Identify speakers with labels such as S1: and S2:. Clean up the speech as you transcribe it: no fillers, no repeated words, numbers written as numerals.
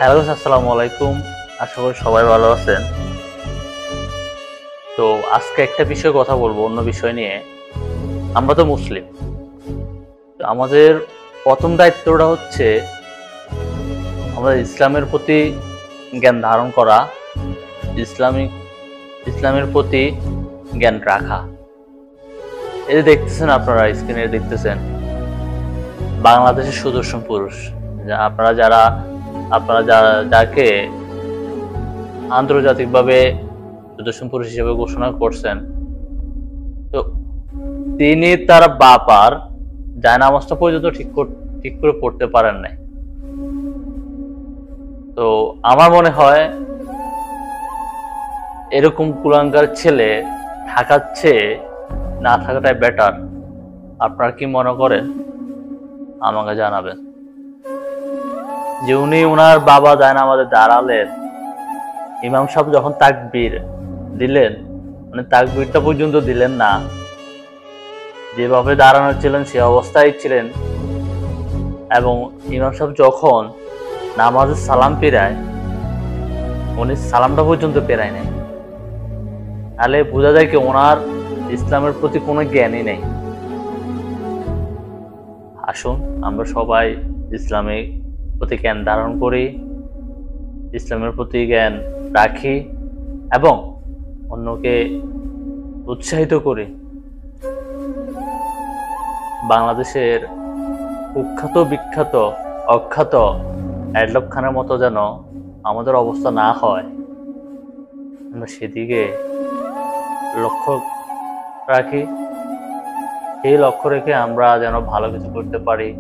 S1: Hello, আসসালামু আলাইকুম। আশা করি সবাই ভালো আছেন। তো আজকে একটা বিষয়ে কথা বলবো, অন্য বিষয় নিয়ে। আমরা তো মুসলিম। তো আমাদের প্রথম দায়িত্বটা হচ্ছে আমাদের ইসলামের প্রতি জ্ঞান ধারণ করা, ইসলামিক ইসলামের প্রতি জ্ঞান রাখা। এই যে দেখতেছেন, আপনারা স্ক্রিনে দেখতেছেন বাংলাদেশের সুদর্শন পুরুষ, আপনারা যাকে আন্তর্জাতিকভাবে সুদর্শন পুরুষ হিসেবে ঘোষণা করছেন, তো তিনি তার বাবার জায়নামাজটা পর্যন্ত ঠিক করে পড়তে পারেন নাই। তো আমার মনে হয় এরকম কুলাঙ্গার ছেলে থাকার চেয়ে না থাকাটাই বেটার। আপনারা কি মনে করেন আমাকে জানাবেন। যে উনি ওনার বাবা জায়নামাজে দাঁড়ালেন, ইমাম সাহেব যখন তাকবীর দিলেন, মানে তাকবীরটা পর্যন্ত দিলেন না, যেভাবে দাঁড়ানো ছিলেন সে অবস্থায় ছিলেন। এবং ইমাম সাহেব যখন নামাজের সালাম পেরায়, উনি সালামটা পর্যন্ত পেরায় নাই। তাহলে বোঝা যায় কি ওনার ইসলামের প্রতি কোনো জ্ঞানই নেই। আসুন আমরা সবাই ইসলামের প্রতি জ্ঞান ধারণ করি, ইসলামের প্রতি জ্ঞান রাখি এবং অন্যকে উৎসাহিত করি। বাংলাদেশের কুখ্যাত বিখ্যাত অখ্যাত অ্যাডলব খানের মতো যেন আমাদের অবস্থা না হয়, আমরা সেদিকে লক্ষ্য রাখি। এই লক্ষ্য রেখে আমরা যেন ভালো কিছু করতে পারি।